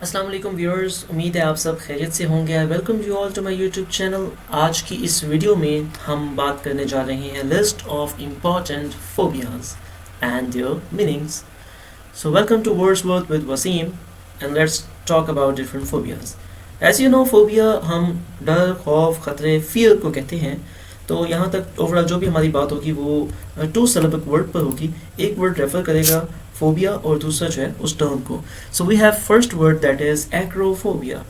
अस्सलाम वालेकुम व्यूअर्स, उम्मीद है आप सब खैरियत से होंगे। Welcome you all to my YouTube channel. आज की इस वीडियो में हम बात करने जा रहे हैं list of important phobias and their meanings. So welcome to Wordsworth with Waseem and let's talk about different phobias. As you know, phobia हम डर, खौफ, खतरे, फियर को कहते हैं। तो यहाँ तक ओवरऑल जो भी हमारी बात होगी वो टू सिलेबल वर्ड पर होगी। एक वर्ड रेफर करेगा फोबिया और दूसरा जो है उस टर्म को। So we have first word that is acrophobia.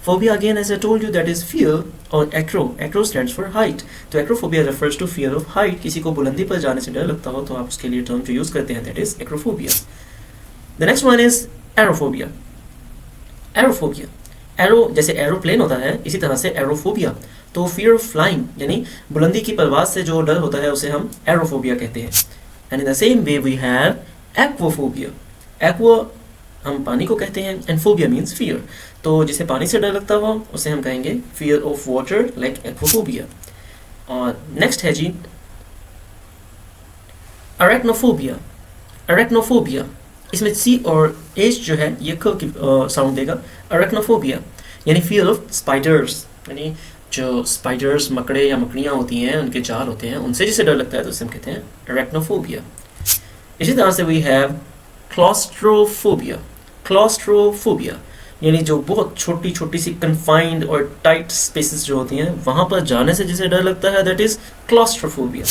Phobia again as I told you that is fear, और एक्रो स्टैंड्स फॉर हाइट। तो acrophobia refers to fear of height. किसी को बुलंदी पर जाने से डर लगता हो तो आप उसके लिए टर्म जो यूज करते हैं that is acrophobia. The next one is aerophobia. Aerophobia, arrow जैसे एरोप्लेन होता है इसी तरह से एरोफोबिया। तो फियर ऑफ फ्लाइंग यानी बुलंदी की परवाज से जो डर होता है उसे हम एरोफोबिया कहते हैं। And in the same way we have aquaphobia. Aqua हम पानी को कहते हैं एंड फोबिया मीन्स फियर। तो जिसे पानी से डर लगता हो उसे हम कहेंगे fear of water like aquaphobia. और नेक्स्ट है जी अरेक्नोफोबिया। अरेक्नोफोबिया, इसमें सी और एच जो है ये क की साउंड देगा। अरेक्नोफोबिया यानी फियर ऑफ स्पाइडर्स, यानी जो स्पाइडर्स, मकड़े या मकड़ियाँ होती हैं, उनके जाल होते हैं, उनसे जिसे डर लगता है तो उसे हम कहते हैं अरेक्नोफोबिया। इसी तरह से वी हैव क्लॉस्ट्रोफोबिया। क्लॉस्ट्रोफोबिया यानी जो बहुत छोटी छोटी सी कन्फाइंड और टाइट स्पेसेस जो होती हैं वहां पर जाने से जिसे डर लगता है that is claustrophobia.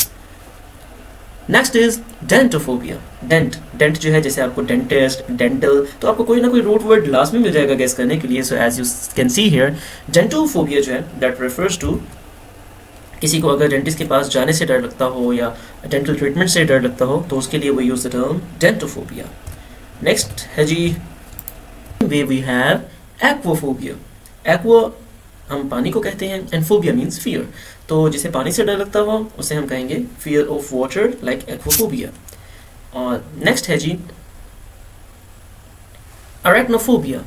Next is dentophobia. Dent जो है जैसे आपको डेंटिस्ट, डेंटल, तो आपको कोई ना कोई रूट वर्ड लास्ट में मिल जाएगा गेस करने के लिए। So as you can see here, dentophobia जो है दैट रेफर्स टू किसी को अगर डेंटिस्ट के पास जाने से डर लगता हो या डेंटल ट्रीटमेंट से डर लगता हो तो उसके लिए वो use the term dentophobia. Next है जी वे वी हैव एक्वाफोबिया। एक्वा हम पानी को कहते हैं एंड फोबिया मीन्स फियर। तो जिसे पानी से डर लगता हो उसे हम कहेंगे fear of water like aquaphobia. और नेक्स्ट है जी अरेक्नोफोबिया।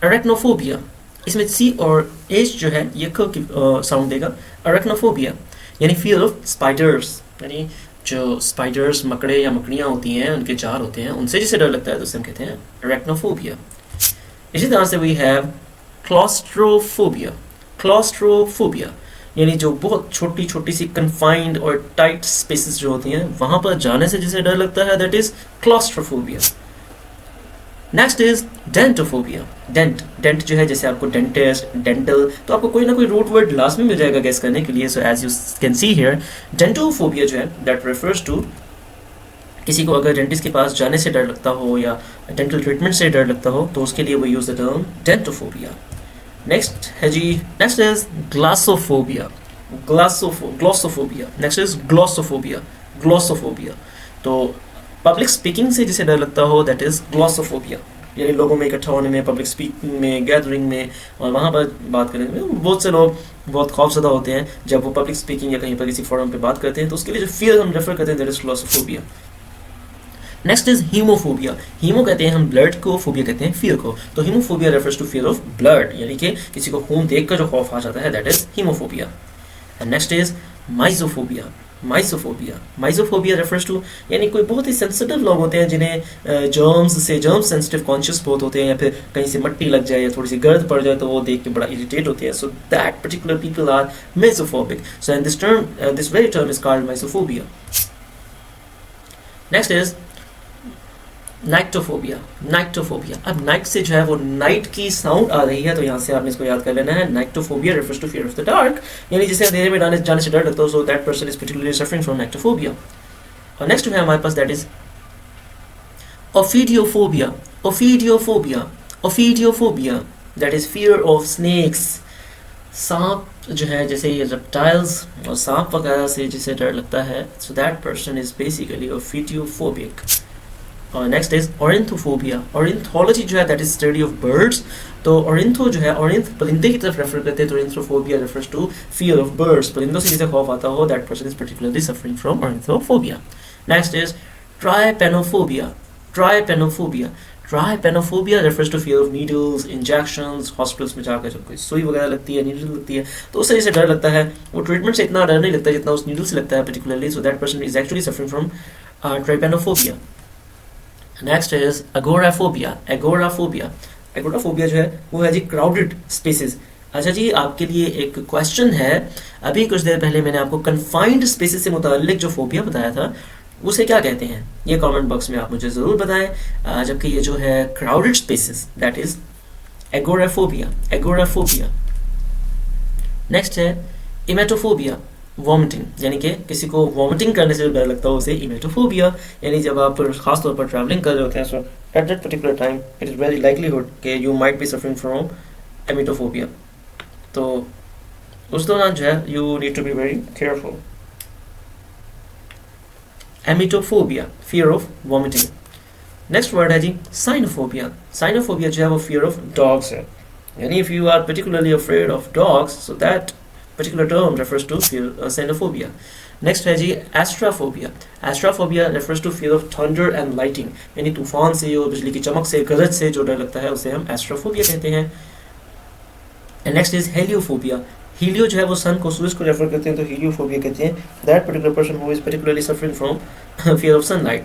अरेक्नोफोबिया, इसमें सी और एच जो है ये क की साउंड देगा। अरेक्नोफोबिया यानी फियर ऑफ स्पाइडर्स, यानी जो स्पाइडर्स, मकड़े या मकड़ियाँ होती हैं, उनके जाल होते हैं, उनसे जिसे डर लगता है तो उसे हम कहते हैं अरेक्नोफोबिया। इसी तरह से वी हैव क्लॉस्ट्रोफोबिया। क्लॉस्ट्रोफोबिया यानी जो बहुत छोटी छोटी सी कन्फाइंड और टाइट स्पेसेस जो होती हैं वहां पर जाने से जिसे डर लगता है that is claustrophobia. Next is dentophobia. Dent जो है जैसे आपको डेंटिस्ट, डेंटल, तो आपको कोई ना कोई रूट वर्ड लास्ट में मिल जाएगा गेस करने के लिए। So as you can see here, dentophobia जो है दैट रेफर्स टू किसी को अगर डेंटिस्ट के पास जाने से डर लगता हो या डेंटल ट्रीटमेंट से डर लगता हो तो उसके लिए वो use the term dentophobia. Next है जी, next is glossophobia. Glossophobia. Next is glossophobia. Glossophobia तो पब्लिक स्पीकिंग से जिसे डर लगता हो दैट इज ग्लोसोफोबिया, यानी लोगों में इकट्ठा होने में, पब्लिक स्पीकिंग में, गैदरिंग में और वहाँ पर बात करने में। बहुत से लोग बहुत खौफजदा होते हैं जब वो पब्लिक स्पीकिंग या कहीं पर किसी फोरम पे बात करते हैं, तो उसके लिए जो फियर हम रेफर करते हैं that is glossophobia. Next is haemophobia. Haemo कहते हैं हम ब्लड को, फोबिया कहते हैं फियर को। तो haemophobia refers to fear of blood, यानी कि किसी को खून देखकर जो खौफ आ जाता है that is haemophobia. And next is mysophobia. Mysophobia refers to यानी कोई बहुत ही सेंसिटिव लोग होते हैं जिन्हें जर्म सेंसिटिव कॉन्शियस बहुत होते हैं, या फिर कहीं से मट्टी लग जाए या थोड़ी सी गर्द पड़ जाए तो वो देख के बड़ा इरिटेट होते हैं। So that particular people are mysophobic. So and this very term is called mysophobia. Next is nyctophobia. Nyctophobia, अब नाइट से जो है वो नाइट की साउंड आ रही है, तो यहाँ से आपने इसको याद कर लेना है। Nyctophobia refers to fear of the dark, यानी जिसे अंधेरे में जाने से डर लगता हो, so that person is particularly suffering from nyctophobia. और नेक्स्ट है हमारे पास that is ophidiophobia. Ophidiophobia, ophidiophobia that is fear of snakes. सांप जो है जैसे ये रेप्टाइल्स और सांप वगैरह से जिसे डर लगता है, so that person is basically ophidiophobic. और नेक्स्ट इज ऑरिंथोफोबिया। ऑरिंथोलॉजी जो है that is study of birds. तो ऑरिंथो जो है, ऑरिंथ परिंदे की तरफ रेफर करते हैं, तो ornithophobia refers to fear of birds. परिंदों से जिसे खौफ आता हो that person is particularly suffering from ornithophobia. Next is trypanophobia. Trypanophobia, trypanophobia refers to fear of needles, injections. Hospitals में जाकर जब कोई सुई वगैरह लगती है, नीडल लगती है, तो उससे जिसे डर लगता है, वो ट्रीटमेंट से इतना डर नहीं लगता जितना उस नीडल से लगता है particularly. So that person is actually suffering from trypanophobia. Next is agoraphobia. Agoraphobia. Agoraphobia जो है वो है जी क्राउडेड स्पेसेस। अच्छा जी, आपके लिए एक क्वेश्चन है। अभी कुछ देर पहले मैंने आपको कन्फाइंड स्पेसेस से मुतालिक जो फोबिया बताया था उसे क्या कहते हैं, ये कमेंट बॉक्स में आप मुझे ज़रूर बताएं। जबकि ये जो है crowded spaces that is agoraphobia, agoraphobia. Next है इमेटोफोबिया, वॉमिटिंग, यानी कि किसी को वॉमिटिंग करने से डर लगता हो उसे इमेटोफोबिया। यानी जब आप खास तौर पर ट्रैवलिंग कर रहे होते हैं so at that particular time it is very likelihood कि you might be suffering from emetophobia. तो उस दौरान जो है you need to be very careful. Emetophobia, fear of vomiting. Next word है जी साइनोफोबिया। साइनोफोबिया जो है वो फियर ऑफ डॉग्स है, यानी if you are particularly afraid of dogs so that particular term refers to fear, xenophobia. Next है जी एस्ट्राफोबिया। एस्ट्राफोबिया refers to fear of thunder and lightning, यानी तूफान से और बिजली की चमक से, गरज से जो डर लगता है उसे हम एस्ट्राफोबिया कहते हैं। And next is heliophobia. Helio जो है वो सन को, सूरज को रेफर करते हैं, तो हीलियोफोबिया कहते हैं that particular person who is particularly suffering from fear of sunlight.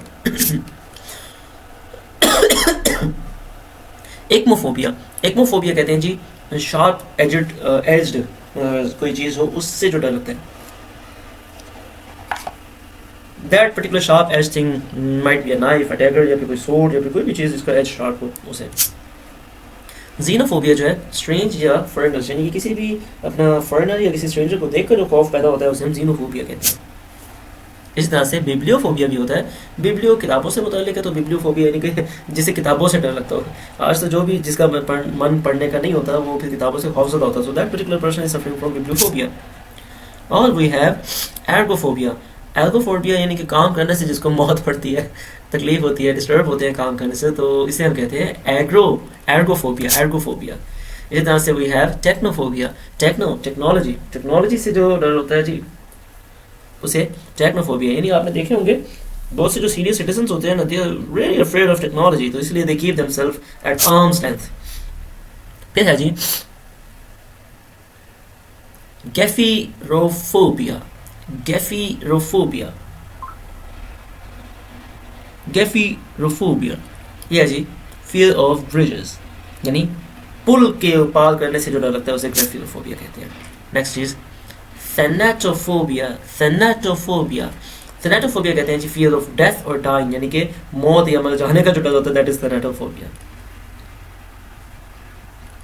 एक्मोफोबिया। एक्मोफोबिया कहते हैं जी शार्प एज्ड कोई चीज हो उससे जो डर लगता है। That particular sharp edge thing might be a knife, a dagger, या फिर कोई सोर्ड, या फिर कोई भी चीज जिसका एज शार्प हो उसे। जीनोफोबिया जो है स्ट्रेंज या फॉरेनर्स, यानी कि किसी भी अपना फॉरेनर या किसी स्ट्रेंजर को देखकर जो खौफ पैदा होता है उसे हम जीनोफोबिया कहते हैं। इस तरह से बिब्लियोफोबिया भी होता है। बिब्लियो किताबों से मुताल्लिक है, तो बिब्लियोफोबिया यानी कि जिसे किताबों से डर लगता हो। आज तो जो भी जिसका मन पढ़ने का नहीं होता वो फिर किताबों से खौफजदा होता है। So that particular person is suffering from bibliophobia. और वी हैव एर्गोफोबिया। एर्गोफोबिया यानी कि काम करने से जिसको मौत पड़ती है, तकलीफ होती है, डिस्टर्ब होते हैं काम करने से, तो इसे हम कहते हैं एर्गोफोबिया, एर्गोफोबिया। इसी तरह से we have technophobia. Technology, technology से जो डर होता है जी उसे टेक्नोफोबिया। यानी आपने देखे होंगे बहुत से जो सीनियर सिटीजन होते हैं ना, they are really afraid of technology, तो इसलिए they keep themselves at arms length. फिर है जी गेफिरोफोबिया। गेफिरोफोबिया, गेफिरोफोबिया ये है जी फियर ऑफ ब्रिजेस, यानी पुल के पार करने से जो डर लगता है उसे गेफिरोफोबिया कहते हैं। Next is थैनाटोफोबिया। थैनाटोफोबिया, थैनाटोफोबिया कहते हैं जी फियर ऑफ डेथ और डाइंग, यानी कि मौत या मर जाने का जो डर होता है दैट इज थैनाटोफोबिया।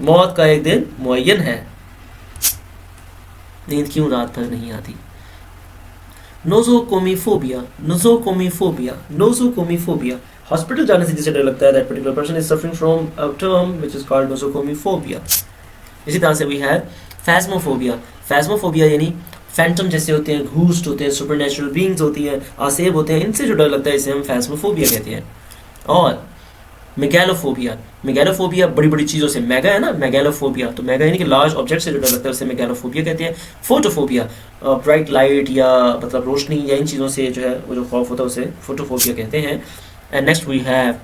मौत का एक दिन मुअय्यन है, नींद क्यों रात भर नहीं आती। नोज़ोकोमीफोबिया। नोज़ोकोमीफोबिया, नोज़ोकोमीफोबिया हॉस्पिटल जाने से जिसे डर लगता है that particular person is suffering from a term which is called nosocomephobia. इसी तरह से वी हैव फैस्मोफोबिया। फैस्मोफोबिया यानी फैंटम जैसे होते हैं, घूस्ट होते हैं, सुपरनेचुरल बीइंग्स होती हैं, आसेब होते हैं, इनसे जो डर लगता है इसे हम फैस्मोफोबिया कहते हैं। और मेगैलोफोबिया। मेगैलोफोबिया बड़ी बड़ी चीज़ों से, मेगा है ना, मेगैलोफोबिया, तो मेगा यानी कि लार्ज ऑब्जेक्ट से जो डर लगता है उसे मेगैलोफोबिया कहते हैं। फोटोफोबिया, ब्राइट लाइट या मतलब रोशनी या इन चीज़ों से जो है वो जो खौफ होता है उसे फोटोफोबिया कहते हैं। And next we have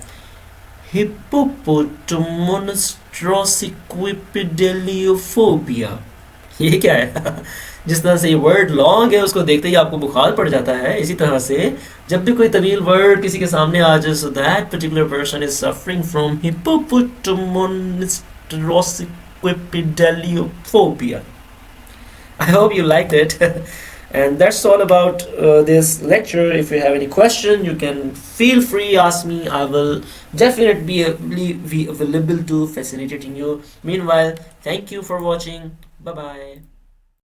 hippopotomonstrosesquippedaliophobia. ये क्या है? जिस तरह से ये वर्ड लॉन्ग है उसको देखते ही आपको बुखार पड़ जाता है, इसी तरह से जब भी कोई तवील वर्ड किसी के सामने आ जाए so that particular person is suffering from hippopotomonstrosesquippedaliophobia. I hope you liked it. And that's all about this lecture. If you have any question, you can feel free ask me. I will definitely be available to facilitating you. Meanwhile, thank you for watching. Bye bye.